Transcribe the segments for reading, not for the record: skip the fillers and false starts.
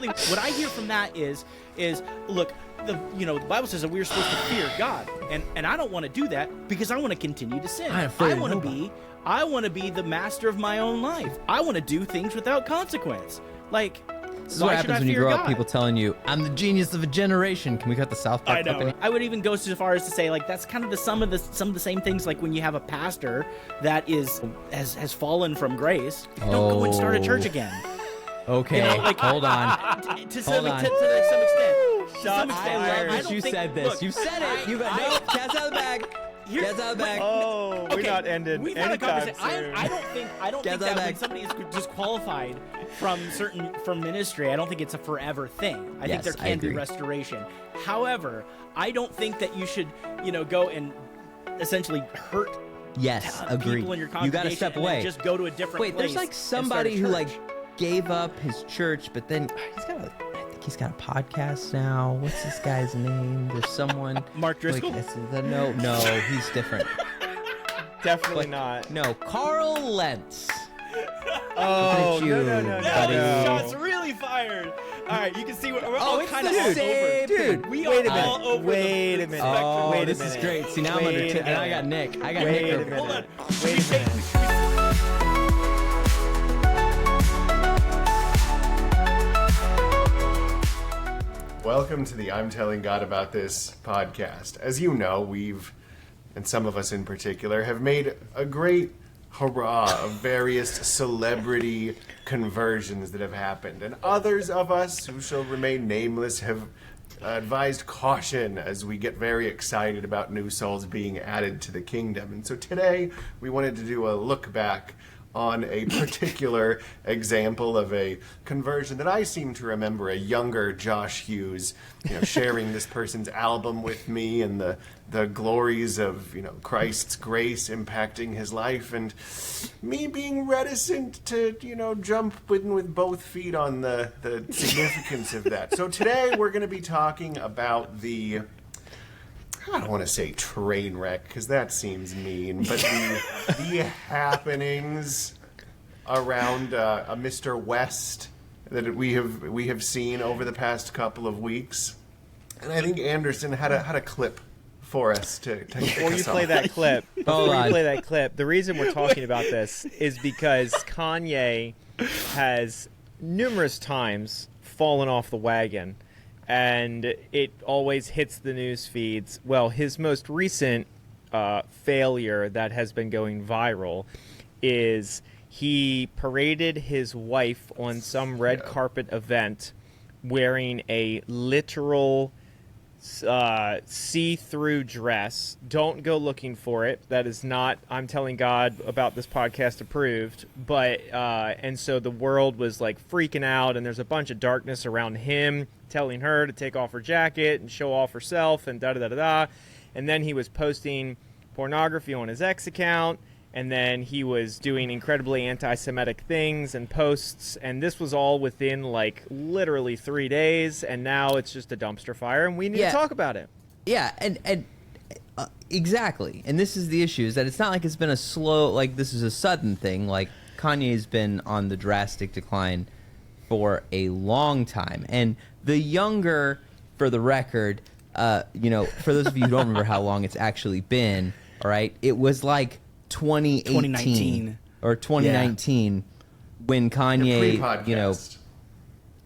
something. What I hear from that is look, the Bible says that we're supposed to fear God, and I don't want to do that because I want to continue to sin. I want to be the master of my own life. I want to do things without consequence. Like, this is what happens when you grow up, people telling you, I'm the genius of a generation. Can we cut the South Park clip in? I would even go so far as to say, like, that's kind of some of the same things, like when you have a pastor that has fallen from grace. Don't go and start a church again. Okay, hold on. To some extent. I love that you said this. You said it. You got no. Cat's out of the bag. Cat's out of the bag. Oh, we're not ended. We've had a conversation. I don't think that when somebody is disqualified from ministry, I don't think it's a forever thing. I think there can be restoration. However, I don't think that you should, go and essentially hurt people in your congregation. You got to step away. Just go to a different place. Wait, there's like somebody who gave up his church, but then he's got a podcast now. What's this guy's name? There's someone. Mark Driscoll? No, he's different. Definitely not. No, Carl Lentz. Oh, no. Shots really fired. All right, you can see we're all kind of all over. Dude, we are all over. Wait a minute. Oh, this is great. See, now I'm under 10. And I got Nick. Hold on. Wait a minute. Welcome to the I'm Telling God About This podcast. As you know, and some of us in particular, have made a great hurrah of various celebrity conversions that have happened. And others of us, who shall remain nameless, have advised caution as we get very excited about new souls being added to the kingdom. And so today, we wanted to do a look back on a particular example of a conversion that I seem to remember a younger Josh Hughes, sharing this person's album with me and the glories of, Christ's grace impacting his life, and me being reticent to, jump in with both feet on the significance of that. So today we're going to be talking about I don't want to say train wreck, because that seems mean, but the happenings around a Mr. West that we have seen over the past couple of weeks. And I think Anderson had a clip for us to before you play that clip. The reason we're talking about this is because Kanye has numerous times fallen off the wagon. And it always hits the news feeds. Well, his most recent failure that has been going viral is he paraded his wife on some red carpet event wearing a literal see-through dress. Don't go looking for it. That is not I'm Telling God About This podcast approved. But and so the world was like freaking out, and there's a bunch of darkness around him telling her to take off her jacket and show off herself and da-da-da-da-da. And then he was posting pornography on his ex account, and then he was doing incredibly anti-Semitic things and posts, and this was all within like literally 3 days, and now it's just a dumpster fire, and we need to talk about it. Yeah, and exactly. And this is the issue, is that it's not like it's been a slow, like this is a sudden thing. Like Kanye's been on the drastic decline for a long time. And the younger, for the record, for those of you who don't remember how long it's actually been, all right, it was like 2019 or 2019 when Kanye,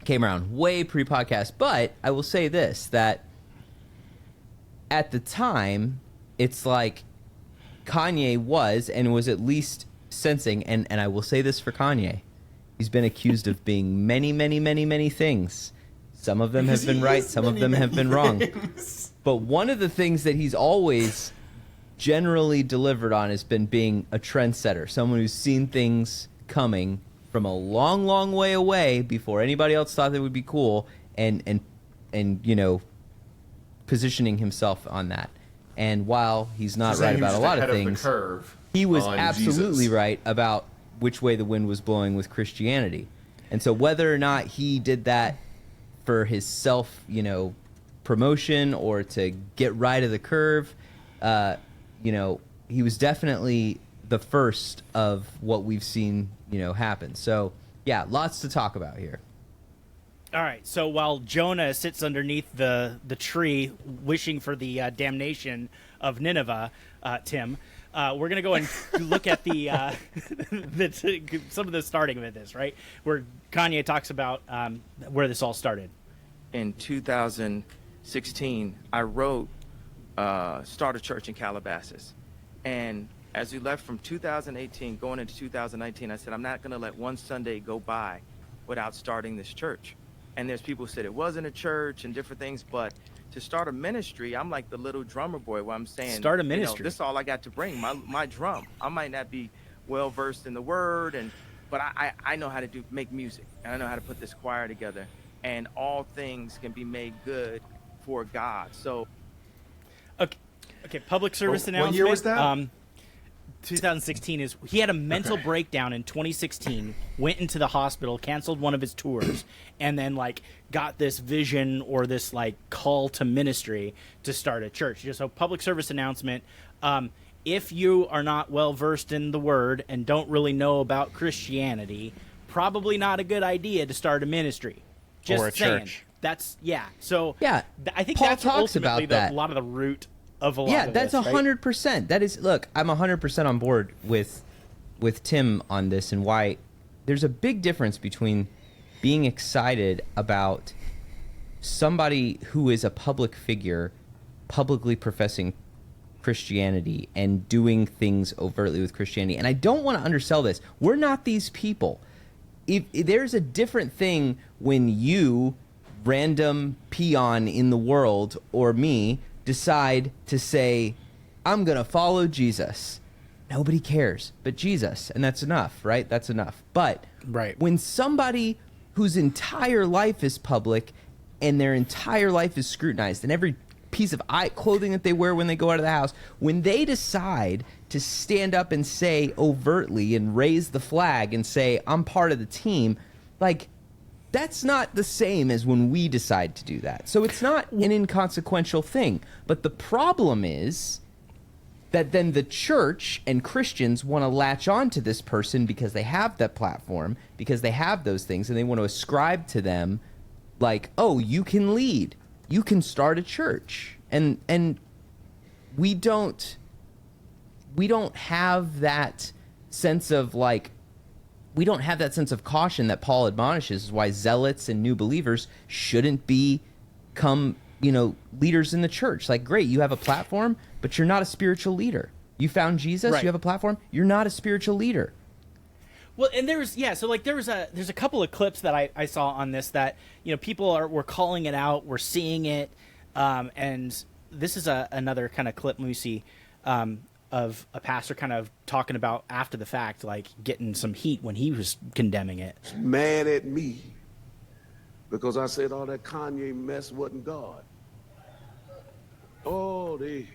came around, way pre-podcast. But I will say this, that at the time, it's like Kanye was at least sensing, and I will say this for Kanye, he's been accused of being many, many, many, many things. Some of them have been right, some of them have been wrong. But one of the things that he's always generally delivered on has been being a trendsetter, someone who's seen things coming from a long, long way away before anybody else thought they would be cool, and positioning himself on that. And while he's not right about a lot of things, he was absolutely right about which way the wind was blowing with Christianity. And so whether or not he did that for his self, promotion or to get right of the curve, he was definitely the first of what we've seen, happen. So, yeah, lots to talk about here. All right. So while Jonah sits underneath the tree, wishing for the damnation of Nineveh, Tim, we're gonna go and look at the some of the starting of this, right? Where Kanye talks about where this all started. In 2016, I wrote "Start a Church in Calabasas," and as we left from 2018 going into 2019, I said I'm not gonna let one Sunday go by without starting this church. And there's people who said it wasn't a church and different things, but to start a ministry, I'm like the little drummer boy where I'm saying, start a ministry. This is all I got to bring, my drum. I might not be well versed in the word, but I know how to make music, and I know how to put this choir together, and all things can be made good for God. So, okay, public service announcement. What year was that? 2016 is he had a mental breakdown in 2016, went into the hospital, canceled one of his tours, and then like got this vision or this like call to ministry to start a church. Just a public service announcement. If you are not well versed in the word and don't really know about Christianity, probably not a good idea to start a ministry. Just or a saying. church. That's So Yeah, I think Paul that's talks ultimately about that. a lot of the root of a lot Yeah, of that's this, right? 100%. That is, look, I'm 100% on board with Tim on this, and why there's a big difference between being excited about somebody who is a public figure publicly professing Christianity and doing things overtly with Christianity. And I don't want to undersell this. We're not these people. If there's a different thing when you, random peon in the world, or me, decide to say, I'm going to follow Jesus. Nobody cares but Jesus, and that's enough, right? That's enough. But Right. when somebody whose entire life is public and their entire life is scrutinized, and every piece of clothing that they wear when they go out of the house, when they decide to stand up and say overtly and raise the flag and say, I'm part of the team, like, that's not the same as when we decide to do that. So it's not an inconsequential thing. But the problem is that then the church and Christians want to latch on to this person because they have that platform, because they have those things, and they want to ascribe to them like, oh, you can lead, you can start a church. And we don't have that sense of like, we don't have that sense of caution that Paul admonishes, is why zealots and new believers shouldn't become, leaders in the church. Like, great, you have a platform, but you're not a spiritual leader. You found Jesus, Right. You have a platform, you're not a spiritual leader. Well, and there's a couple of clips that I saw on this that people were calling it out, we're seeing it, and this is another kind of clip. Let me see, of a pastor kind of talking about after the fact, like getting some heat when he was condemning it. Mad at me because I said all that Kanye mess wasn't God. Oh, they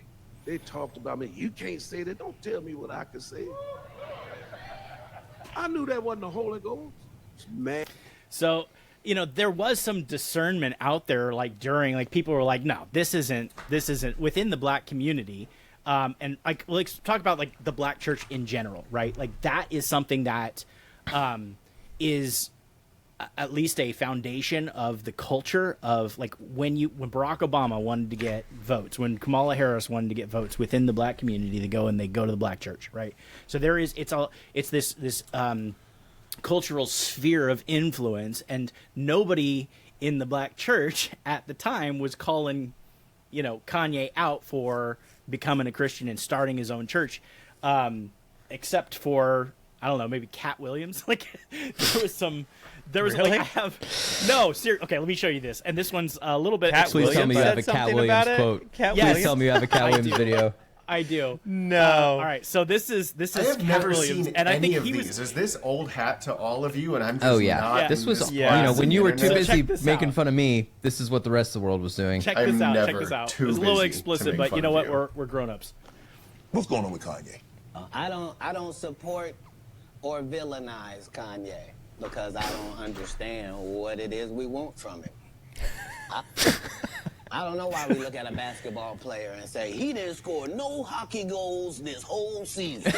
talked about me. You can't say that. Don't tell me what I can say. I knew that wasn't the Holy Ghost. Man. So, there was some discernment out there, like during, like people were like, no, this isn't within the black community. And like, let's talk about like the black church in general, right? Like that is something that is at least a foundation of the culture of like when Barack Obama wanted to get votes, when Kamala Harris wanted to get votes within the black community, they go to the black church, right? So it's this cultural sphere of influence, and nobody in the black church at the time was calling, Kanye out for becoming a Christian and starting his own church, except for, I don't know, maybe Cat Williams. Like there was Really? like okay, let me show you this. And this one's a little bit. Cat Please tell me you have a said Cat something Williams about it? quote. Cat Yes. Please tell me you have a Cat I Williams do. video. I do. No. All right, so this is I have Cat never Williams, seen and I any think of he these. was. Is this old hat to all of you? And I'm just Oh yeah, not this in was this Yeah. class when of you were the too internet. busy check this making out. fun of me. This is what the rest of the world was doing. Check I'm this out. Check never this out. too It's a little busy to explicit, make but fun you know of what? you. We're grown-ups. What's going on with Kanye? I don't support or villainize Kanye because I don't understand what it is we want from him. I don't know why we look at a basketball player and say, he didn't score no hockey goals this whole season.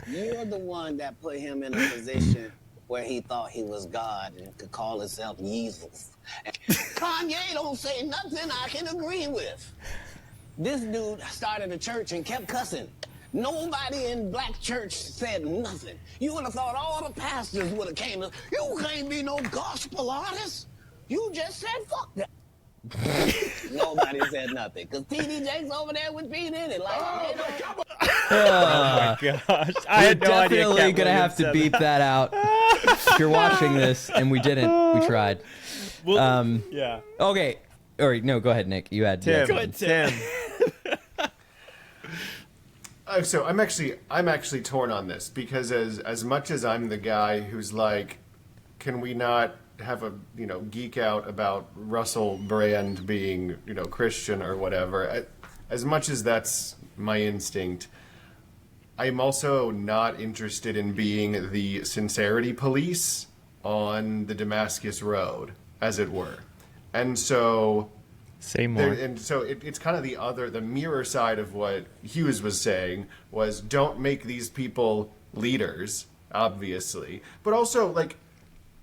You're the one that put him in a position where he thought he was God and could call himself Jesus. And Kanye don't say nothing I can agree with. This dude started a church and kept cussing. Nobody in black church said nothing. You would have thought all the pastors would have came. You can't be no gospel artist. You just said fuck that. Nobody said nothing because TD Jakes over there with Pete in it. Like, Oh my gosh! I had no idea. Definitely Cat gonna Williams have to said beep that out. If you're watching this, and we didn't, we tried. Well, yeah. Okay. All right. No, go ahead, Nick. You had Tim. Go ahead, Tim. So I'm actually torn on this because as much as I'm the guy who's like, can we not have a geek out about Russell Brand being Christian or whatever, as much as that's my instinct, I'm also not interested in being the sincerity police on the Damascus Road, as it were. And so Say more. It's kind of the mirror side of what Hughes was saying was don't make these people leaders, obviously, but also like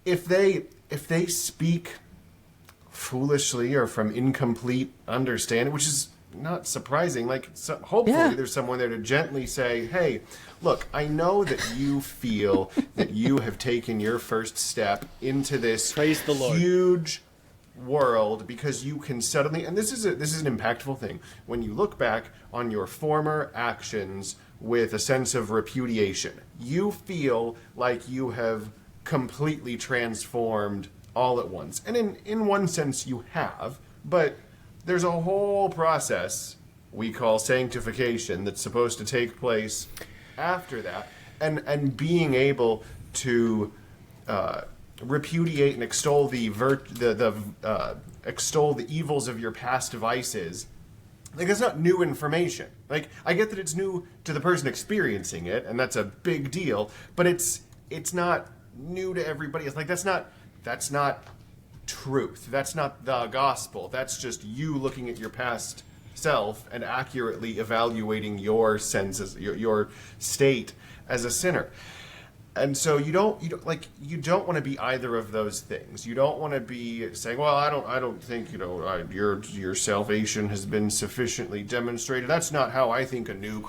if they speak foolishly or from incomplete understanding, which is not surprising, like hopefully there's someone there to gently say, hey, look, I know that you feel that you have taken your first step into this Praise the Lord. huge world because you can suddenly, and this is an impactful thing, when you look back on your former actions with a sense of repudiation, you feel like you have completely transformed all at once. And in one sense you have, but there's a whole process we call sanctification that's supposed to take place after that, and being able to repudiate and extol extol the evils of your past vices. Like, that's not new information. Like, I get that it's new to the person experiencing it, and that's a big deal, but it's not new to everybody. It's like that's not truth. That's not the gospel. That's just you looking at your past self and accurately evaluating your senses, your state as a sinner. And so you don't want to be either of those things. You don't want to be saying, well, I don't think your salvation has been sufficiently demonstrated. That's not how I think new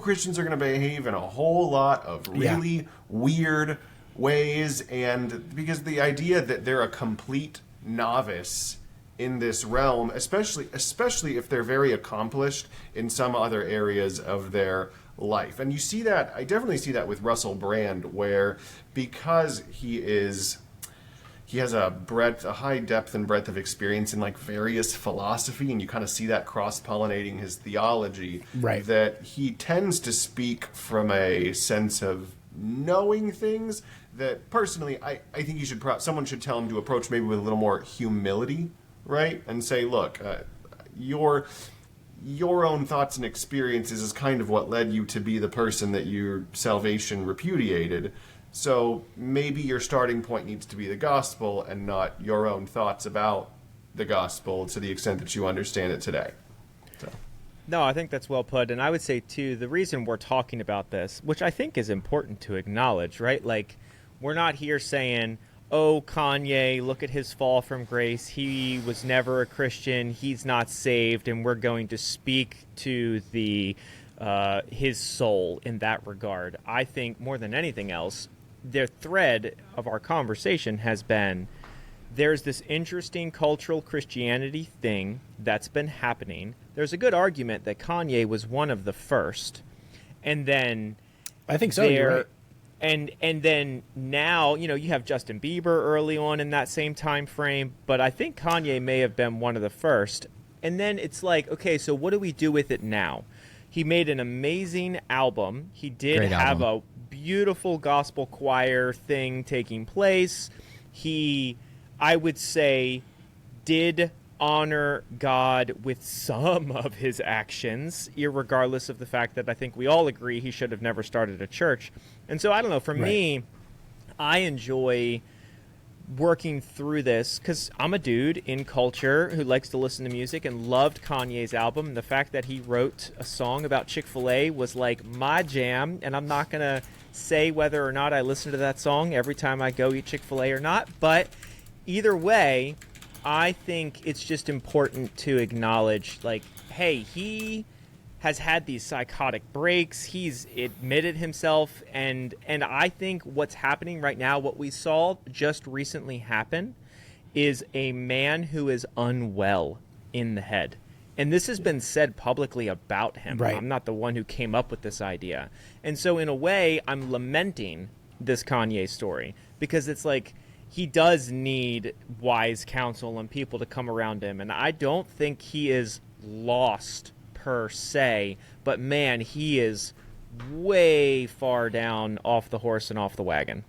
Christians are going to behave in a whole lot of really weird ways, and because the idea that they're a complete novice in this realm, especially if they're very accomplished in some other areas of their life. And you see that, I definitely see that with Russell Brand, where because he has a high depth and breadth of experience in like various philosophy, and you kind of see that cross-pollinating his theology, right, that he tends to speak from a sense of knowing things that personally I think you should someone should tell him to approach maybe with a little more humility, right? And say, look, your own thoughts and experiences is kind of what led you to be the person that your salvation repudiated. So maybe your starting point needs to be the gospel and not your own thoughts about the gospel to the extent that you understand it today. So. No, I think that's well put. And I would say, too, the reason we're talking about this, which I think is important to acknowledge, right? Like, we're not here saying, oh, Kanye, look at his fall from grace. He was never a Christian. He's not saved. And we're going to speak to his soul in that regard. I think more than anything else, the thread of our conversation has been there's this interesting cultural Christianity thing that's been happening. There's a good argument that Kanye was one of the first. And then I think so, you're right. And then now, you have Justin Bieber early on in that same time frame, but I think Kanye may have been one of the first. And then it's like, okay, so what do we do with it now? He made an amazing album. He did have a beautiful gospel choir thing taking place. He, I would say, did honor God with some of his actions, irregardless of the fact that I think we all agree he should have never started a church. And so, I don't know, for me, I enjoy working through this because I'm a dude in culture who likes to listen to music and loved Kanye's album. And the fact that he wrote a song about Chick-fil-A was like my jam. And I'm not going to say whether or not I listen to that song every time I go eat Chick-fil-A or not. But either way, I think it's just important to acknowledge, like, hey, he has had these psychotic breaks. He's admitted himself. And I think what's happening right now, what we saw just recently happen, is a man who is unwell in the head. And this has been said publicly about him. Right. I'm not the one who came up with this idea. And so in a way, I'm lamenting this Kanye story because it's like he does need wise counsel and people to come around him. And I don't think he is lost per se, but man, he is way far down off the horse and off the wagon.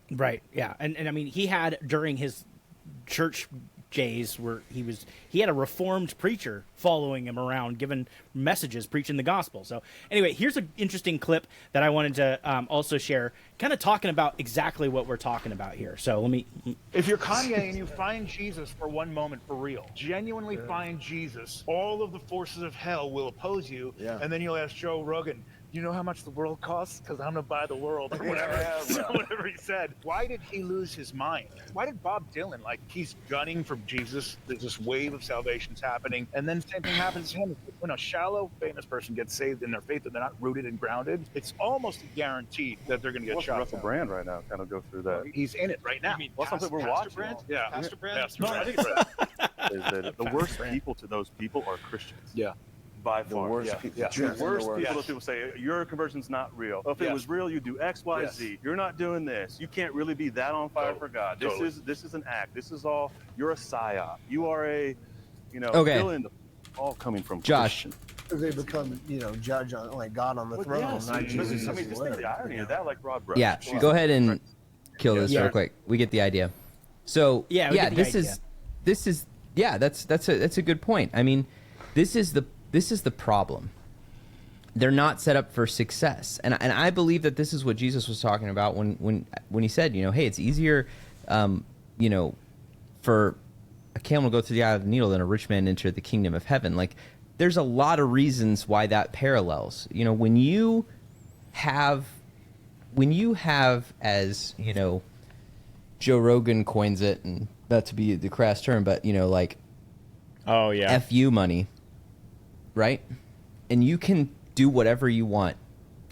Right. Yeah. And I mean, he had during his church days where he had a reformed preacher following him around, giving messages, preaching the gospel. So anyway, here's an interesting clip that I wanted to also share, kind of talking about exactly what we're talking about here. So let me. If you're Kanye and you find Jesus for one moment for real, genuinely find Jesus, all of the forces of hell will oppose you. Yeah. And then you'll ask Joe Rogan, you know how much the world costs? Because I'm going to buy the world, or whatever. Whatever he said. Why did he lose his mind? Why did Bob Dylan, like, he's gunning for Jesus, there's this wave of salvation's happening, and then the same thing happens to him. When a shallow, famous person gets saved in their faith and they're not rooted and grounded, it's almost a guarantee that they're going to get shot. Russell Brand right now kind of go through that. He's in it right now. You mean something we're watching? Brand? Yeah. Pastor Brand? Pastor Brand. Is that the worst people to those people are Christians. Yeah. By far, The worst people that people say your conversion's not real. If it was real, you do X, Y, Z. You're not doing this. You can't really be that on fire for God. This is an act. This is all. You're a psyop. You are a, fill in the, all coming from Josh. Christian. Because they become, judge on like God on the throne. Yes, not Jesus. I mean, just think of the irony of that, like Rod Brush. Yeah, go ahead and kill this real quick. We get the idea. So this is that's a good point. I mean, this is the problem. They're not set up for success, and I believe that this is what Jesus was talking about when he said, hey, it's easier, for a camel to go through the eye of the needle than a rich man enter the kingdom of heaven. Like, there's a lot of reasons why that parallels. When you have, as Joe Rogan coins it, and not to be the crass term, but FU money. Right? And you can do whatever you want,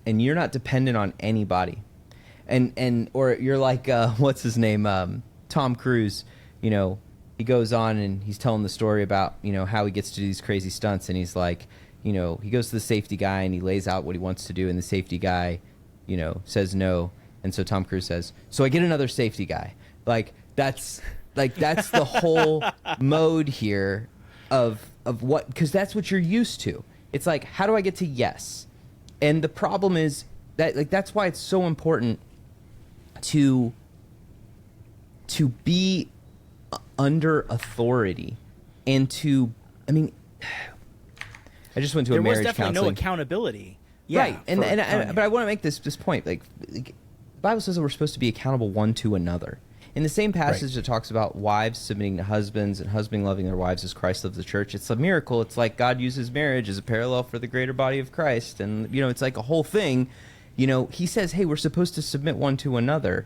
and you're not dependent on anybody. Or you're like what's his name, Tom Cruise. He goes on and he's telling the story about how he gets to do these crazy stunts, and he's like, he goes to the safety guy and he lays out what he wants to do, and the safety guy says no, and so Tom Cruise says, so I get another safety guy. That's the whole mode here of what, because that's what you're used to. It's like, how do I get to yes? And the problem is that that's why it's so important to be under authority, and I just went to a marriage counseling. There was definitely no accountability. Yeah, right. But I want to make this point. Like, the Bible says that we're supposed to be accountable one to another. In the same passage that talks about wives submitting to husbands and husbands loving their wives as Christ loves the church, it's a miracle. It's like God uses marriage as a parallel for the greater body of Christ. And, it's like a whole thing. He says, hey, we're supposed to submit one to another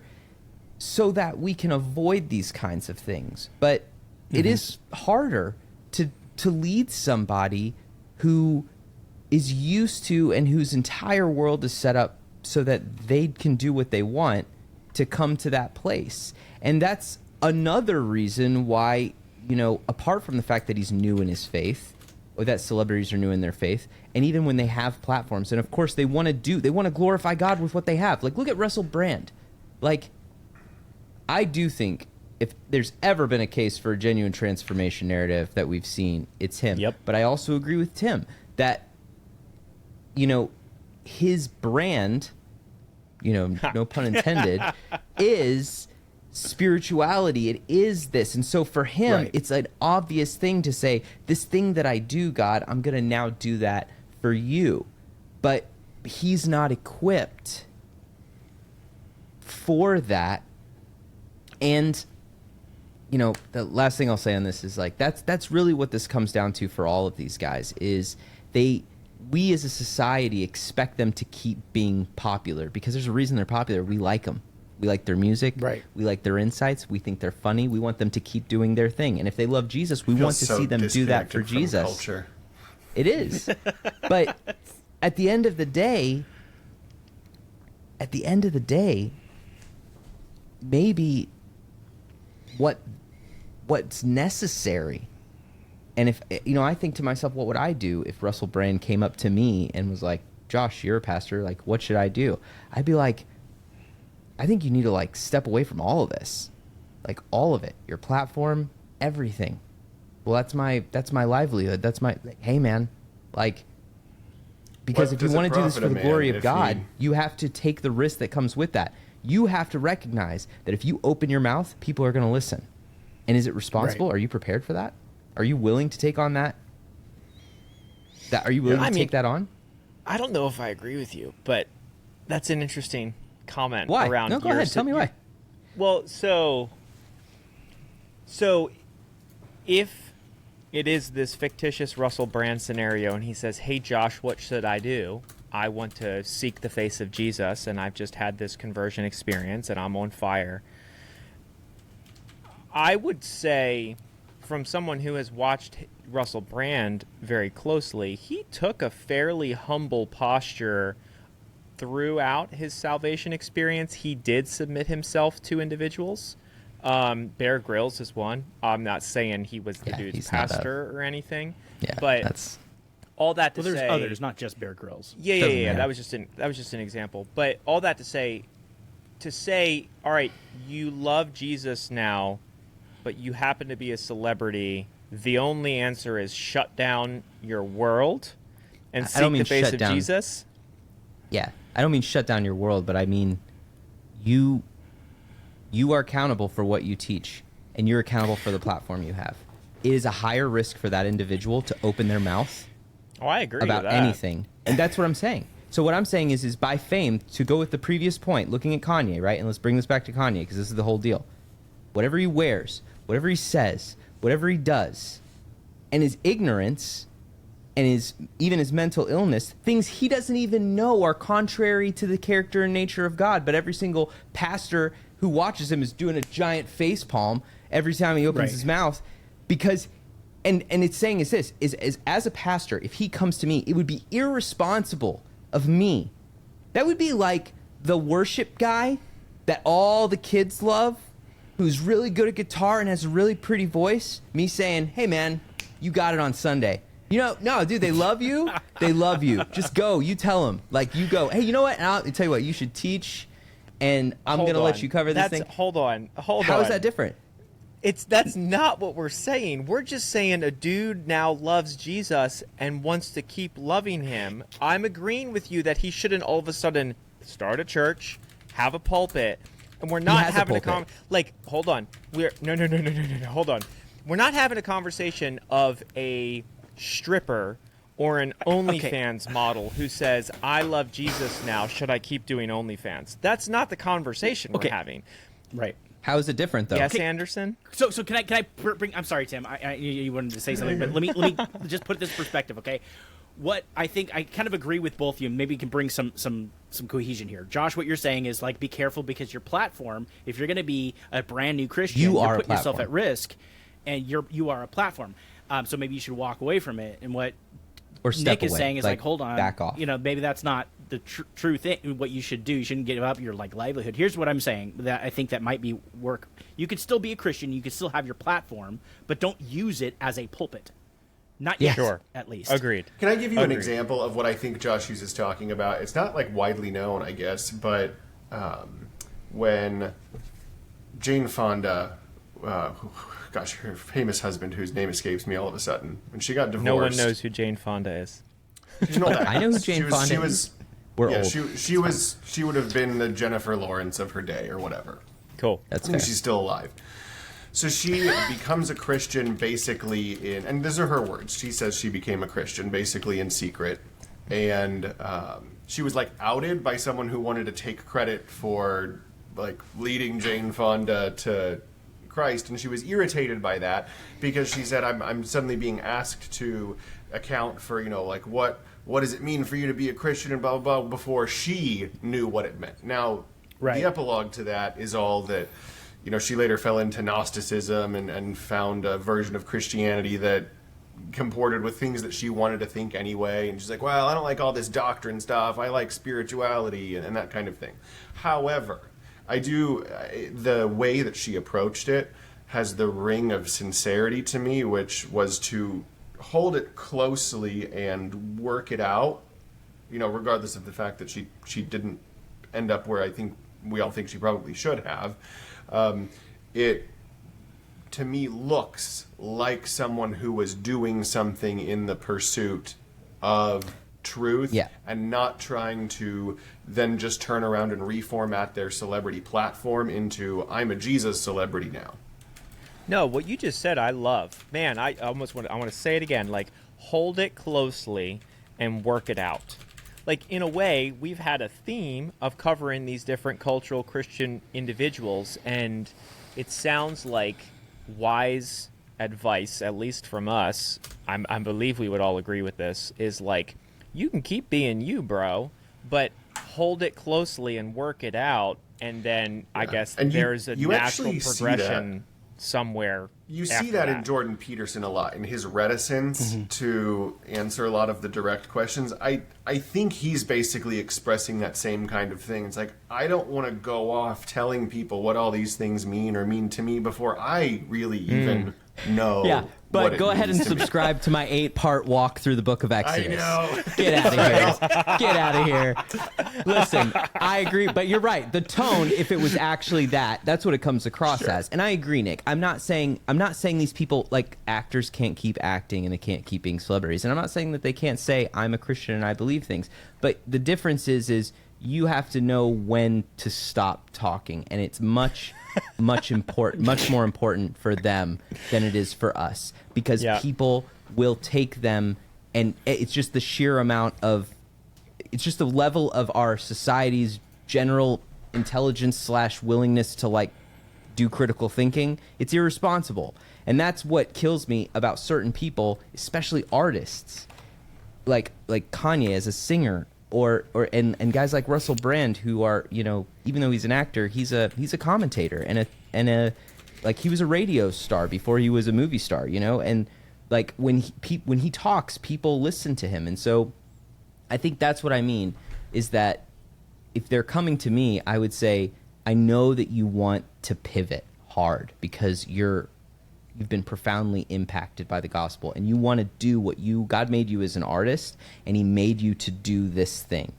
so that we can avoid these kinds of things. But it is harder to lead somebody who is used to and whose entire world is set up so that they can do what they want to come to that place. And that's another reason why, apart from the fact that he's new in his faith, or that celebrities are new in their faith, and even when they have platforms, and of course they want to glorify God with what they have. Like, look at Russell Brand. Like, I do think if there's ever been a case for a genuine transformation narrative that we've seen, it's him. Yep. But I also agree with Tim that, his brand, no pun intended, is spirituality. It is this. And so for him, it's an obvious thing to say, this thing that I do, God, I'm going to now do that for you. But he's not equipped for that. And the last thing I'll say on this is like that's really what this comes down to for all of these guys is we as a society expect them to keep being popular because there's a reason they're popular. We like them. We like their music. Right. We like their insights. We think they're funny. We want them to keep doing their thing. And if they love Jesus, we want to see them do that for Jesus. Culture. It is. But at the end of the day, maybe what's necessary. And if I think to myself, what would I do if Russell Brand came up to me and was like, Josh, you're a pastor, like what should I do? I'd be like, I think you need to like step away from all of this. Like all of it. Your platform, everything. Well, that's my livelihood. That's my hey man. Like because if you want to do this for the glory of God, you have to take the risk that comes with that. You have to recognize that if you open your mouth, people are going to listen. And is it responsible? Right. Are you prepared for that? Are you willing to take on that? Are you willing to take that on? I don't know if I agree with you, but that's an interesting comment. Why? Around no, go ahead. Tell me why. Well, so if it is this fictitious Russell Brand scenario and he says, hey, Josh, what should I do? I want to seek the face of Jesus, and I've just had this conversion experience, and I'm on fire. I would say, from someone who has watched Russell Brand very closely, he took a fairly humble posture throughout his salvation experience. He did submit himself to individuals. Bear Grylls is one. I'm not saying he was the dude's pastor or anything, but that's all that to there's say, others, not just Bear Grylls. Yeah. That was just an example. But all that to say, all right, you love Jesus now, but you happen to be a celebrity. The only answer is shut down your world and seek the face of Jesus. Yeah, I don't mean shut down your world, but I mean you are accountable for what you teach, and you're accountable for the platform you have. It is a higher risk for that individual to open their mouth I agree about with that. anything. And that's what I'm saying. So what I'm saying is by fame, to go with the previous point, looking at Kanye, right? And let's bring this back to Kanye, because this is the whole deal. Whatever he wears, whatever he says, whatever he does, and his ignorance and even his mental illness, things he doesn't even know are contrary to the character and nature of God. But every single pastor who watches him is doing a giant face palm every time he opens his mouth, because and it's saying is this is as a pastor, if he comes to me, it would be irresponsible of me. That would be like the worship guy that all the kids love, who's really good at guitar and has a really pretty voice, me saying, hey man, you got it on Sunday. No, dude, they love you. They love you. Just go. You tell them. Like, you go, hey, you know what? And I'll tell you what, you should teach, and I'm going to let you cover this thing. Hold on. How is that different? That's not what we're saying. We're just saying a dude now loves Jesus and wants to keep loving him. I'm agreeing with you that he shouldn't all of a sudden start a church, have a pulpit, and we're not having hold on. No. Hold on. We're not having a conversation of a stripper or an OnlyFans model who says, I love Jesus now, should I keep doing OnlyFans? That's not the conversation we're having. Right. How is it different, though? Yes, Anderson? So can I bring, I'm sorry, Tim, you wanted to say something, but let me just put this perspective, okay? What I think, I kind of agree with both of you, maybe you can bring some cohesion here. Josh, what you're saying is, like, be careful, because your platform, if you're going to be a brand new Christian, you're putting yourself at risk, and you are a platform. So maybe you should walk away from it. And what Nick is saying is like, hold on, back off. Maybe that's not the true thing. What you should do, you shouldn't give up your livelihood. Here's what I'm saying that I think that might be work. You could still be a Christian. You could still have your platform, but don't use it as a pulpit. Not yet, at least. Agreed. Can I give you an example of what I think Josh Hughes is talking about? It's not widely known, I guess, but when Jane Fonda, her famous husband, whose name escapes me all of a sudden, when she got divorced. No one knows who Jane Fonda is. You know that. I know who Jane Fonda is. We're old. She would have been the Jennifer Lawrence of her day or whatever. Cool. That's fair. She's still alive. So she becomes a Christian basically and these are her words. She says she became a Christian basically in secret. And she was outed by someone who wanted to take credit for leading Jane Fonda to Christ, and she was irritated by that because she said, I'm suddenly being asked to account for, like what does it mean for you to be a Christian and blah, blah, blah, before she knew what it meant. Now, the epilogue to that is all that, she later fell into Gnosticism and found a version of Christianity that comported with things that she wanted to think anyway. And she's like, well, I don't like all this doctrine stuff. I like spirituality and that kind of thing. However, the way that she approached it has the ring of sincerity to me, which was to hold it closely and work it out, regardless of the fact that she didn't end up where I think we all think she probably should have. It, to me, looks like someone who was doing something in the pursuit of truth and not trying to then just turn around and reformat their celebrity platform into, I'm a Jesus celebrity now. No, what you just said I love. Man, I want to say it again, like, hold it closely and work it out. Like, in a way, we've had a theme of covering these different cultural Christian individuals, and it sounds like wise advice, at least from us, I believe we would all agree with this, is like, you can keep being you, bro, but hold it closely and work it out, and then I guess there's a natural progression somewhere. You see that in Jordan Peterson a lot, in his reticence to answer a lot of the direct questions. I think he's basically expressing that same kind of thing. It's like, I don't want to go off telling people what all these things mean or mean to me before I really even know. Yeah, but go ahead and subscribe to my 8-part walk through the book of Exodus. I know. Get out of here. Get out of here. Listen, I agree, but you're right. The tone, if it was actually that's what it comes across as. And I agree, Nick. I'm not saying these people, like, actors can't keep acting and they can't keep being celebrities. And I'm not saying that they can't say, I'm a Christian and I believe things. But the difference is you have to know when to stop talking. And it's much more important for them than it is for us, because people will take them, and it's just the sheer amount of, it's just the level of our society's general intelligence / willingness to, like, do critical thinking. It's irresponsible, and that's what kills me about certain people, especially artists like Kanye as a singer. And guys like Russell Brand, who are, even though he's an actor, he's a commentator and he was a radio star before he was a movie star, and like when he talks, people listen to him. And so I think that's what I mean, is that if they're coming to me, I would say, I know that you want to pivot hard because you've been profoundly impacted by the gospel, and you want to do what God made you as an artist, and he made you to do this thing.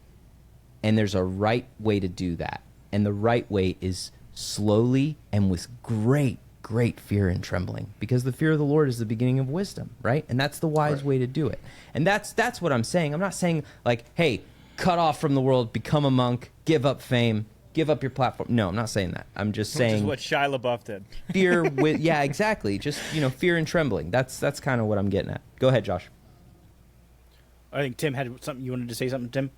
And there's a right way to do that. And the right way is slowly and with great, great fear and trembling, because the fear of the Lord is the beginning of wisdom, right? And that's the wise way to do it. And that's what I'm saying. I'm not saying, like, hey, cut off from the world, become a monk, give up fame, give up your platform. No, I'm not saying that. I'm just saying, which is what Shia LaBeouf did. Fear with, exactly. Just, fear and trembling. That's kind of what I'm getting at. Go ahead, Josh. I think Tim had something. You wanted to say something, Tim?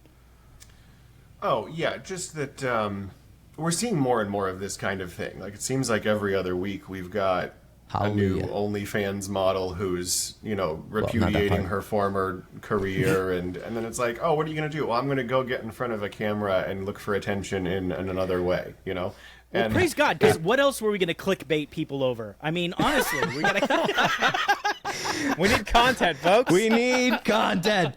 Oh, yeah, just that we're seeing more and more of this kind of thing. Like, it seems like every other week we've got a new OnlyFans model who's, repudiating her former career, and then it's like, oh, what are you going to do? Well, I'm going to go get in front of a camera and look for attention in another way, Well, praise God, because what else were we going to clickbait people over? I mean, honestly, we need content, folks. We need content.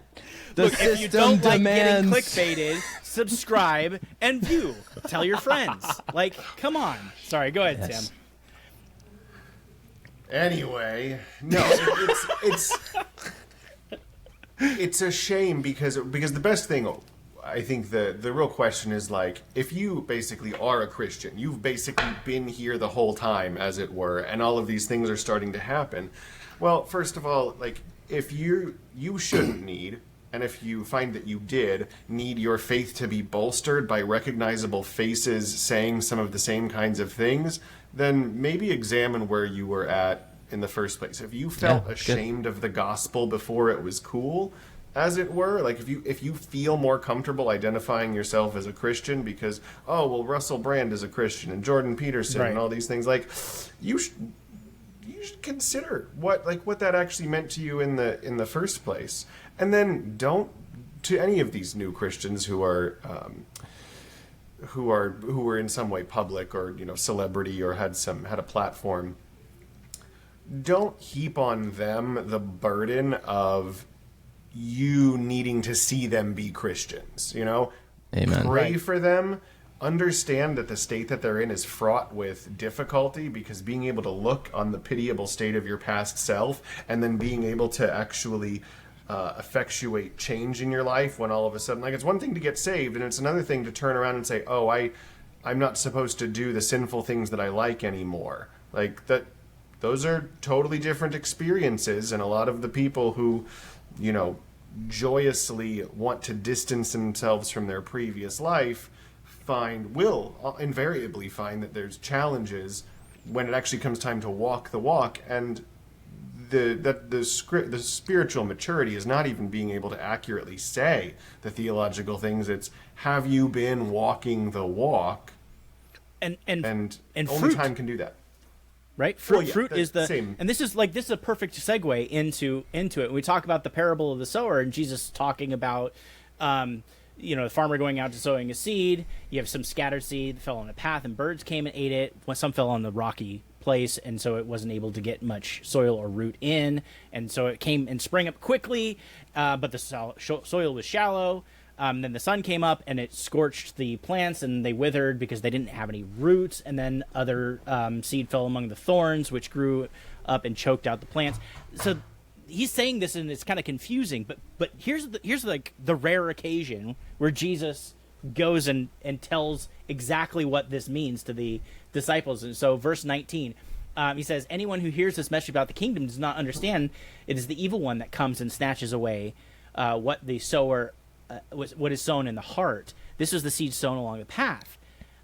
Look, if you don't like getting clickbaited, subscribe and view. Tell your friends. Like, come on. Sorry, go ahead, Tim. Anyway, no, it's a shame because the best thing, I think the real question is, like, if you basically are a Christian, you've basically been here the whole time, as it were, and all of these things are starting to happen. Well, first of all, like, if you shouldn't need, and if you find that you did need your faith to be bolstered by recognizable faces saying some of the same kinds of things, then maybe examine where you were at in the first place. If you felt ashamed of the gospel before it was cool, as it were. Like if you feel more comfortable identifying yourself as a Christian because, oh well, Russell Brand is a Christian and Jordan Peterson and all these things, like you should consider what that actually meant to you in the first place. And then don't, to any of these new Christians who are in some way public or celebrity or had a platform, don't heap on them the burden of you needing to see them be Christians. Amen. Pray for them. Understand that the state that they're in is fraught with difficulty, because being able to look on the pitiable state of your past self and then being able to actually effectuate change in your life when all of a sudden, like, it's one thing to get saved and it's another thing to turn around and say, oh, I'm not supposed to do the sinful things that I like anymore. Like that, those are totally different experiences. And a lot of the people who, joyously want to distance themselves from their previous life will invariably find that there's challenges when it actually comes time to walk the walk, and the spiritual maturity is not even being able to accurately say the theological things. It's, have you been walking the walk? And only fruit. time can do that. Right? Fruit is the same. And this is a perfect segue into it. We talk about the parable of the sower and Jesus talking about the farmer going out to sowing a seed. You have some scattered seed that fell on a path and birds came and ate it. Some fell on the rocky place, and so it wasn't able to get much soil or root in, and so it came and sprang up quickly, but the soil was shallow. Then the sun came up and it scorched the plants and they withered because they didn't have any roots, and then other seed fell among the thorns, which grew up and choked out the plants. So he's saying this and it's kind of confusing, but here's the rare occasion where Jesus goes and tells exactly what this means to the disciples. And so verse 19, he says, anyone who hears this message about the kingdom does not understand. It is the evil one that comes and snatches away what the sower what is sown in the heart. This is the seed sown along the path.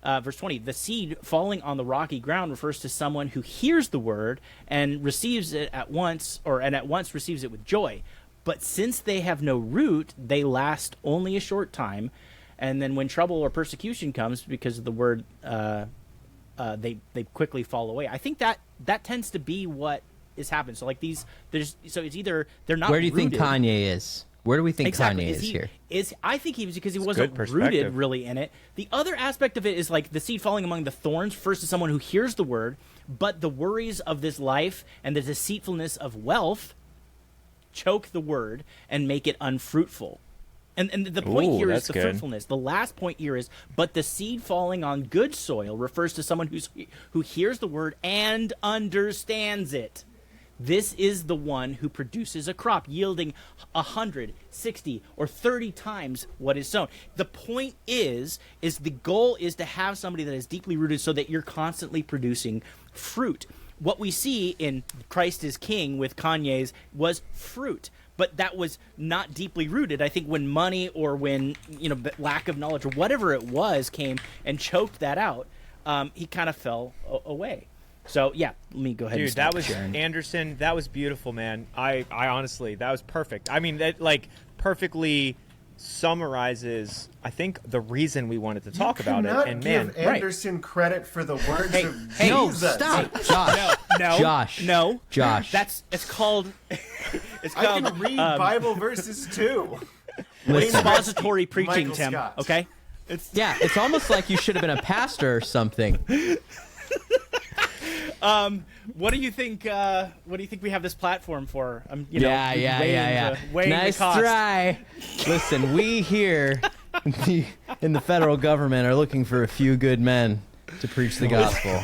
Verse 20, the seed falling on the rocky ground refers to someone who hears the word and receives it at once receives it with joy. But since they have no root, they last only a short time. And then when trouble or persecution comes because of the word, they quickly fall away. I think that tends to be what is happening. So so it's either they're not. Where do you rooted. think Kanye is? Where do we think Exactly. Kanye is here? I think he was because he wasn't rooted really in it. The other aspect of it is like the seed falling among the thorns refers to someone who hears the word, but the worries of this life and the deceitfulness of wealth choke the word and make it unfruitful. And the point here is the fruitfulness. The last point here is, but the seed falling on good soil refers to someone who hears the word and understands it. This is the one who produces a crop yielding 100, 60, or 30 times what is sown. The point is the goal is to have somebody that is deeply rooted so that you're constantly producing fruit. What we see in Christ is King with Kanye's was fruit, but that was not deeply rooted. I think when money or when lack of knowledge or whatever it was came and choked that out, he kind of fell away. So yeah, let me go ahead. Dude, and stop that was sharing. Anderson. That was beautiful, man. I honestly, that was perfect. I mean, that perfectly summarizes, I think, the reason we wanted to talk about it. And give Anderson credit for the words of Jesus. No, stop, Josh. Josh. It's called. I can read Bible verses too. Expository preaching, Tim. Scott. Okay. It's almost like you should have been a pastor or something. What do you think? What do you think we have this platform for? Yeah. Nice try. Listen, we here in the federal government are looking for a few good men to preach the gospel.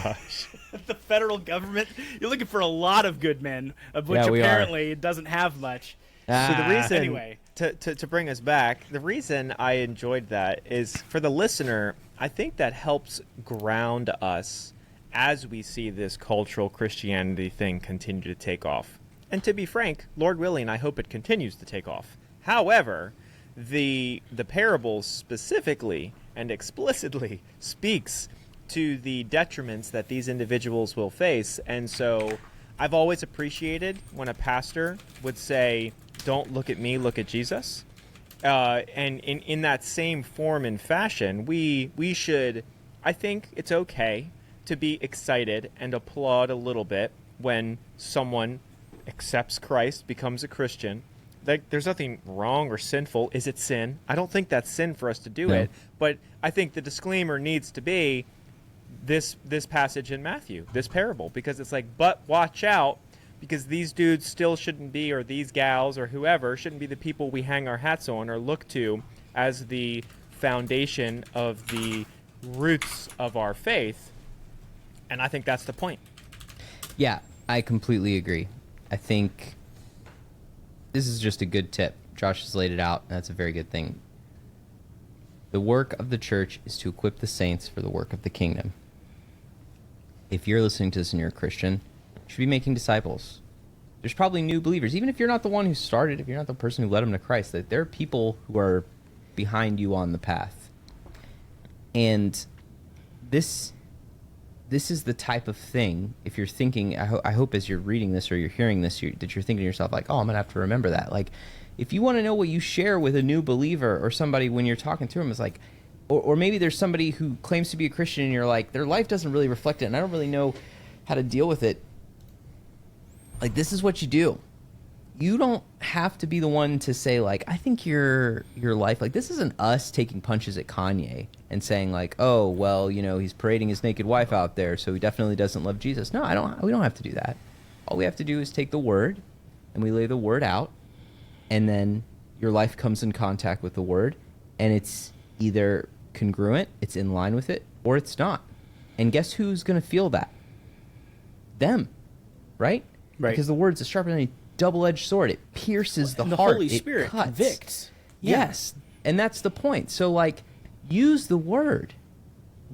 The federal government? You're looking for a lot of good men, of which apparently it doesn't have much. So the reason, anyway, to bring us back, the reason I enjoyed that is for the listener. I think that helps ground us as we see this cultural Christianity thing continue to take off. And to be frank, Lord willing, I hope it continues to take off. However, the parables specifically and explicitly speaks to the detriments that these individuals will face. And so I've always appreciated when a pastor would say, don't look at me, look at Jesus. And in that same form and fashion, we should, I think it's okay to be excited and applaud a little bit when someone accepts Christ, becomes a Christian. There's nothing wrong or sinful. Is it sin? I don't think that's sin for us to do it. But I think the disclaimer needs to be this passage in Matthew, this parable, because it's like, but watch out, because these dudes still shouldn't be, or these gals or whoever, shouldn't be the people we hang our hats on or look to as the foundation of the roots of our faith. And I think that's the point. Yeah, I completely agree. I think this is just a good tip. Josh has laid it out, and that's a very good thing. The work of the church is to equip the saints for the work of the kingdom. If you're listening to this and you're a Christian, you should be making disciples. There's probably new believers. Even if you're not the one who started, if you're not the person who led them to Christ, that there are people who are behind you on the path. And this is the type of thing, if you're thinking, I hope as you're reading this or you're hearing this, that you're thinking to yourself like, oh, I'm going to have to remember that. Like, if you want to know what you share with a new believer or somebody when you're talking to them, it's like, or maybe there's somebody who claims to be a Christian and you're like, their life doesn't really reflect it and I don't really know how to deal with it. Like, this is what you do. You don't have to be the one to say, like, I think your life, like, this isn't us taking punches at Kanye and saying, like, oh, well, you know, he's parading his naked wife out there, so he definitely doesn't love Jesus. No, we don't have to do that. All we have to do is take the word, and we lay the word out, and then your life comes in contact with the word, and it's either congruent, it's in line with it, or it's not. And guess who's going to feel that? Them, right? Right. Because the word's sharper than any double-edged sword. It pierces the and heart. The Holy Spirit convicts. Yeah. Yes, and that's the point. So, like, use the word.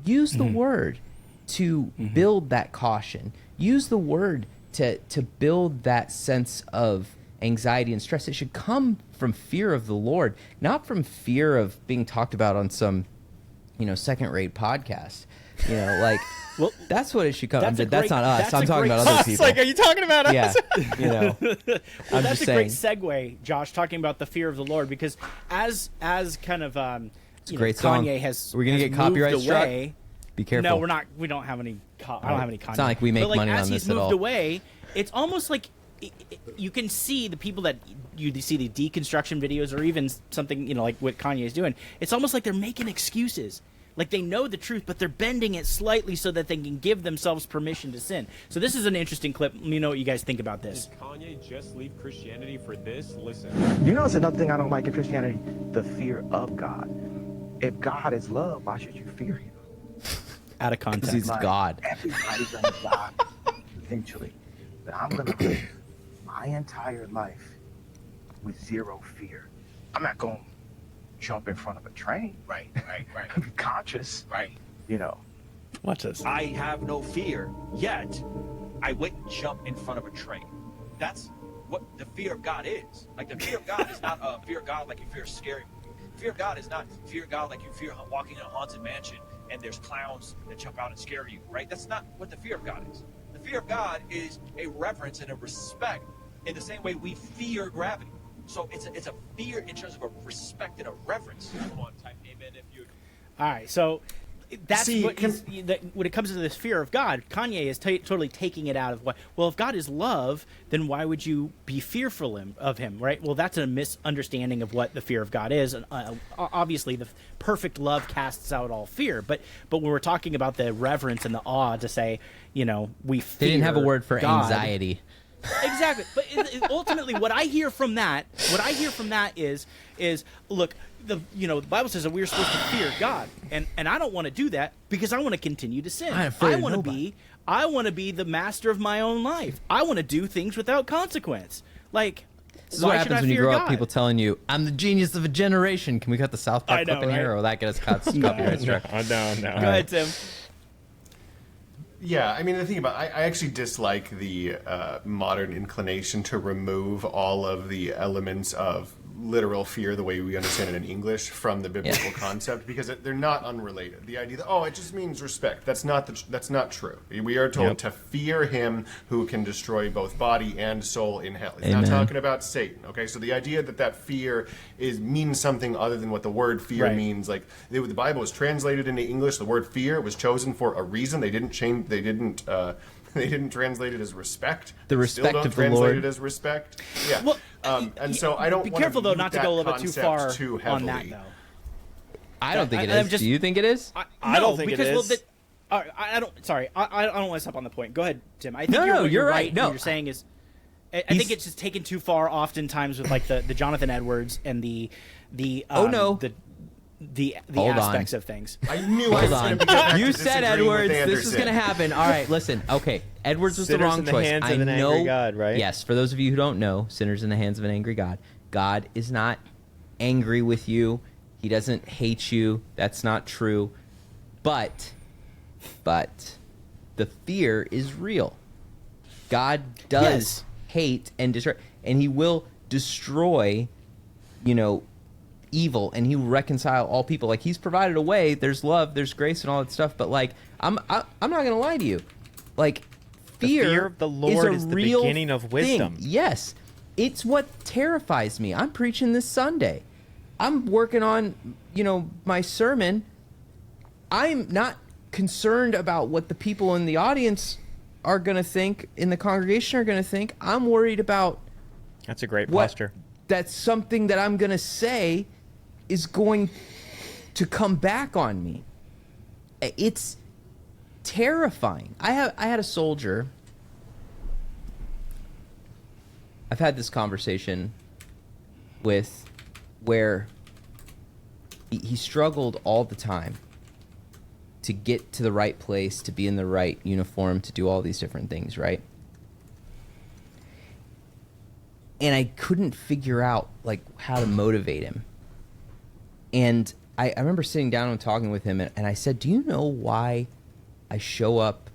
Use the word to build that caution. Use the word to build that sense of anxiety and stress. It should come from fear of the Lord, not from fear of being talked about on some, second-rate podcast. Like, well, that's what it should come. That's not us. I'm talking about other people. Like, are you talking about us? Yeah, well, I'm that's just a saying. great segue, Josh, talking about the fear of the Lord, because as kind of great song. Kanye has. We're gonna has get copyright moved struck. away. Be careful. No, we're not. We don't have any. I don't have any Kanye. It's not like we make money as on he's this at moved all. away, it's almost like you can see the people that you see the deconstruction videos, or even something like what Kanye is doing. It's almost like they're making excuses. Like, they know the truth, but they're bending it slightly so that they can give themselves permission to sin. So this is an interesting clip. Let me know what you guys think about this. Did Kanye just leave Christianity for this? Listen. You know, it's another thing I don't like in Christianity, the fear of God. If God is love, why should you fear him? Out of context. Because he's God. Everybody's going to die eventually. But I'm going to live my entire life with zero fear. I'm not going to jump in front of a train. Right. Be conscious. Right. Watch this. I have no fear, yet I wouldn't jump in front of a train. That's what the fear of God is. Like, the fear of God is not a fear of God like you fear a scary movie. Fear of God is not fear of God like you fear walking in a haunted mansion and there's clowns that jump out and scare you, right? That's not what the fear of God is. The fear of God is a reverence and a respect in the same way we fear gravity. So it's a fear in terms of a respect and a reverence. Come on, type amen if you. All right, so that's when it comes to this fear of God, Kanye is totally taking it out of what. Well, if God is love, then why would you be fearful of him, right? Well, that's a misunderstanding of what the fear of God is. And obviously, the perfect love casts out all fear. But when we're talking about the reverence and the awe, to say, we fear. They didn't have a word for God. anxiety. Exactly, but ultimately, what I hear from that is look, the Bible says that we're supposed to fear God, and I don't want to do that because I want to continue to sin. I want to be the master of my own life. I want to do things without consequence. Like, this is what happens when you grow up. People telling you, "I'm the genius of a generation." Can we cut the South Park clip in here, or will that get us copyright struck? No. Go ahead, Tim. Yeah, I mean, the thing about I actually dislike the modern inclination to remove all of the elements of literal fear the way we understand it in English from the biblical concept, because they're not unrelated. The idea that, it just means respect. That's not true. We are told to fear him who can destroy both body and soul in hell. He's not talking about Satan. Okay, so the idea that fear means something other than what the word fear means, like the Bible was translated into English. The word fear was chosen for a reason. They didn't change. They didn't translate it as respect. The respect still don't of the translate Lord. it as respect. Yeah. Well, and so I don't be want careful though not to go a little bit too far too on that heavily. though. I don't think it is. Do you think it is? I don't think it is. I don't. Sorry, I don't want to step on the point. Go ahead, Tim. I think you're right. No, what you're saying is, I think it's just taken too far. Oftentimes with like the Jonathan Edwards and the aspects of things. I knew Hold on. You said Edwards. This is going to happen. All right, listen. Okay, Edwards was the wrong choice. Sinners in the hands of an angry God, right? Yes, for those of you who don't know, sinners in the hands of an angry God. God is not angry with you. He doesn't hate you. That's not true. But the fear is real. God does hate and destroy, and he will destroy, evil, and he will reconcile all people. Like, he's provided a way. There's love, there's grace, and all that stuff. But like, I'm not gonna lie to you. Like, fear of the Lord is the beginning of wisdom. Yes, it's what terrifies me. I'm preaching this Sunday. I'm working on, my sermon. I'm not concerned about what the people in the audience are going to think, in the congregation are going to think. I'm worried about that's a great posture. That's something that I'm going to say is going to come back on me. It's terrifying. I had a soldier. I've had this conversation with where he struggled all the time to get to the right place, to be in the right uniform, to do all these different things, right? And I couldn't figure out, like, how to motivate him. And I remember sitting down and talking with him, and I said, do you know why I show up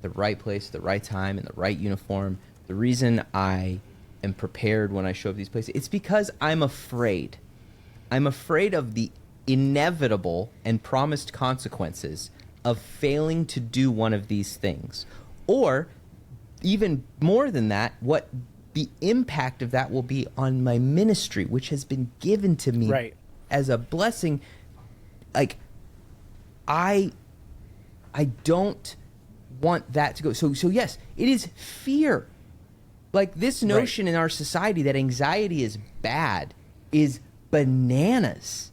the right place, the right time, in the right uniform? The reason I am prepared when I show up these places, it's because I'm afraid. I'm afraid of the inevitable and promised consequences of failing to do one of these things. Or, even more than that, what the impact of that will be on my ministry, which has been given to me as a blessing. Like, I don't want that to go. So yes, it is fear. Like, this notion in our society that anxiety is bad is bananas.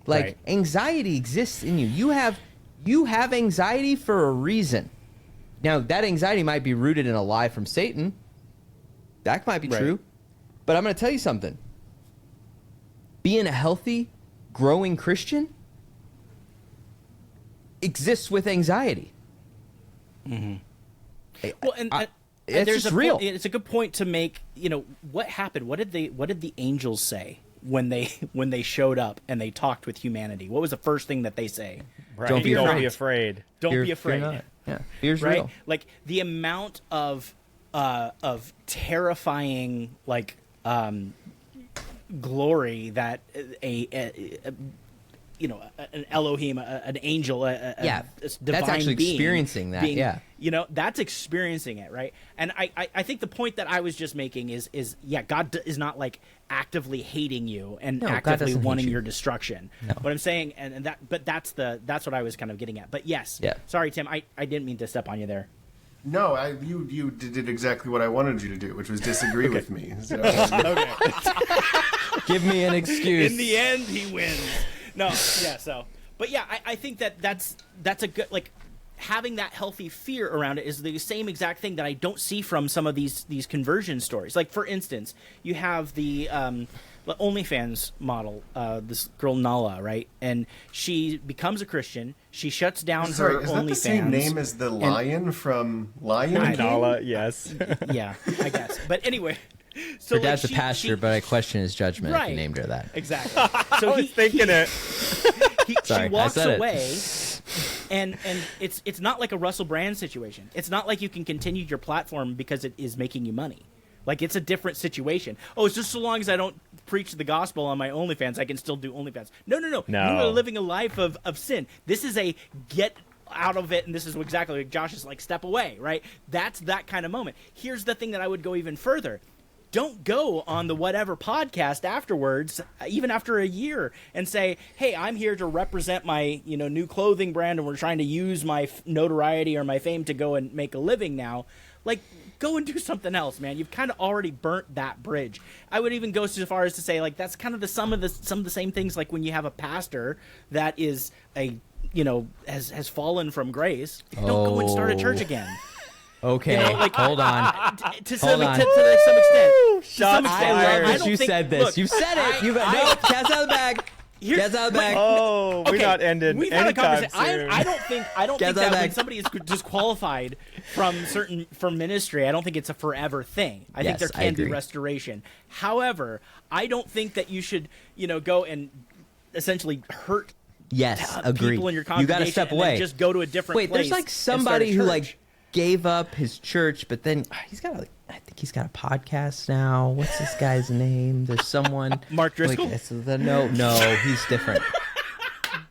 Like, anxiety exists in you. You have anxiety for a reason. Now, that anxiety might be rooted in a lie from Satan. That might be true. But I'm going to tell you something. Being a healthy, growing Christian exists with anxiety. Mm-hmm. Well, and it's there's just real. It's a good point to make. What happened? What did the angels say when they showed up and they talked with humanity? What was the first thing that they say? Right. Don't be afraid. Don't be afraid. Fear not. Yeah, fear's right? real. Like, the amount of terrifying, like, glory that an Elohim, an angel, a divine that's actually being, experiencing that. That's experiencing it, right? And I think the point that I was just making is God is not, like, actively hating you and actively wanting your destruction. No. What I'm saying, but that's what I was kind of getting at. But yes, sorry, Tim, I didn't mean to step on you there. No, you did exactly what I wanted you to do, which was disagree with me. So. Okay. Give me an excuse. In the end, he wins. No, yeah. So, but yeah, I think that's a good, like, having that healthy fear around it is the same exact thing that I don't see from some of these conversion stories. Like, for instance, you have the OnlyFans model, this girl Nala, right? And she becomes a Christian. She shuts down her OnlyFans. Is that the same name as the lion from Lion King? Nala, yes. Yeah, I guess. But anyway. So, her dad's a pastor, but I question his judgment if he named her that. Exactly. So I was thinking it. She walks away, and it's not like a Russell Brand situation. It's not like you can continue your platform because it is making you money, Like, it's a different situation. Oh, it's just so long as I don't preach the gospel on my OnlyFans, I can still do OnlyFans. No. You are living a life of sin. This is a get out of it, and this is exactly like Josh is like, step away, right? That's that kind of moment. Here's the thing that I would go even further. Don't go on the whatever podcast afterwards, even after a year, and say, hey, I'm here to represent my new clothing brand, and we're trying to use my notoriety or my fame to go and make a living now. Like, go and do something else, man. You've kind of already burnt that bridge. I would even go so far as to say, like, that's kind of some of the same things, like when you have a pastor that is has fallen from grace. Don't go and start a church again. Okay, hold on. To some extent. I love that you said this. You said it. You got no. Cat's out of the bag. Cat's out of the bag. Oh, we're not ending. We've had a conversation. I don't think that when somebody is disqualified from ministry, I don't think it's a forever thing. I think there can be restoration. However, I don't think that you should, go and essentially hurt. Agree. People in your congregation. You got to step away. Just go to a different place. Wait, there's like somebody who like gave up his church, but then he's got I think he's got a podcast now. What's this guy's name? There's someone. Mark Driscoll? No, he's different.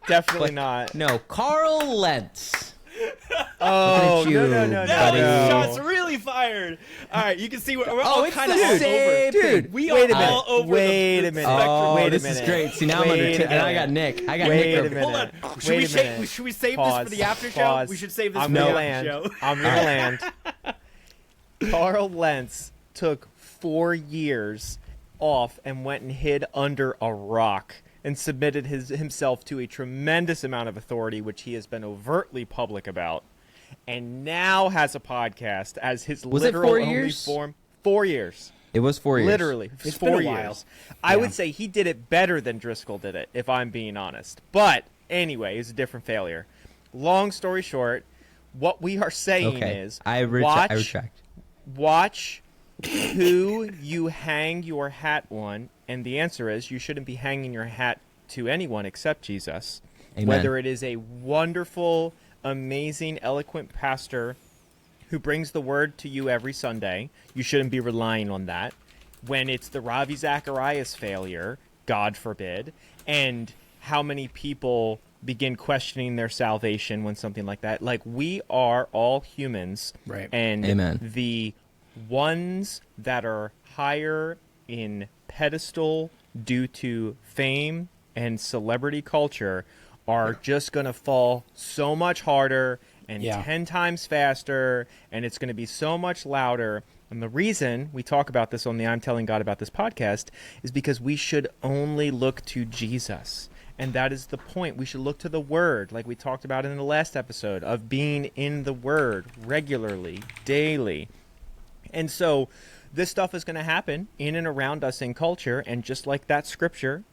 Definitely not. No, Carl Lentz. Oh, no. Shots really fired. All right, you can see we're all kind of over. Dude, we are all over Wait a minute. Oh, this is great. See, now I'm under two. And I got Nick. Wait a minute. Hold on. Should we save this for the after show? We should save this for the after show. I'm going to land. Carl Lentz took 4 years off and went and hid under a rock and submitted himself to a tremendous amount of authority, which he has been overtly public about, and now has a podcast as his literal only form. 4 years. It was 4 years. Literally. It's 4 been a years. while. I would say he did it better than Driscoll did it, if I'm being honest. But anyway, it's a different failure. Long story short, what we are saying is I retract. Watch who you hang your hat on, and the answer is you shouldn't be hanging your hat to anyone except Jesus. Amen. Whether it is a wonderful, amazing, eloquent pastor who brings the word to you every Sunday, you shouldn't be relying on that. When it's the Ravi Zacharias failure, God forbid, and how many people begin questioning their salvation when something like that. Like, we are all humans. Right. And Amen. The ones that are higher in pedestal due to fame and celebrity culture are just going to fall so much harder and 10 times faster, and it's going to be so much louder. And the reason we talk about this on the I'm Telling God About This podcast is because we should only look to Jesus. And that is the point. We should look to the Word, like we talked about in the last episode, of being in the Word regularly, daily. And so this stuff is going to happen in and around us in culture. And just like that scripture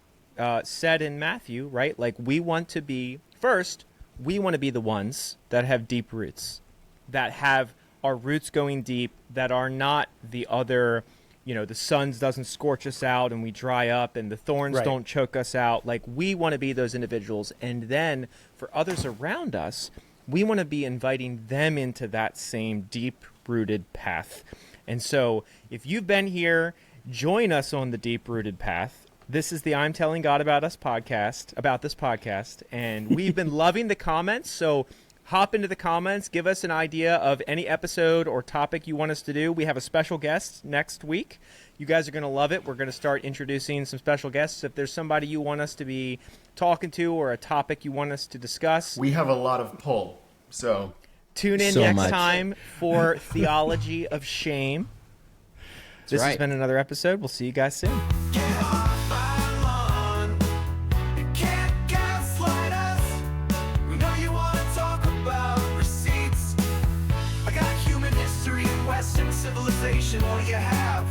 said in Matthew, right? Like, we want to be, first, we want to be the ones that have deep roots, that have our roots going deep, that are not the other, the sun doesn't scorch us out and we dry up and the thorns don't choke us out. Like, we want to be those individuals. And then for others around us, we want to be inviting them into that same deep-rooted path. And so if you've been here, join us on the deep-rooted path. This is the I'm Telling God About This podcast, and we've been loving the comments, so hop into the comments, give us an idea of any episode or topic you want us to do. We have a special guest next week. You guys are going to love it. We're going to start introducing some special guests. If there's somebody you want us to be talking to or a topic you want us to discuss, we have a lot of pull, so tune in next time for Theology of Shame. This has been another episode. We'll see you guys soon. What do you have?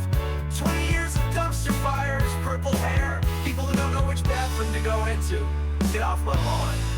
20 years of dumpster fires, purple hair, people who don't know which bathroom to go into. Get off my lawn.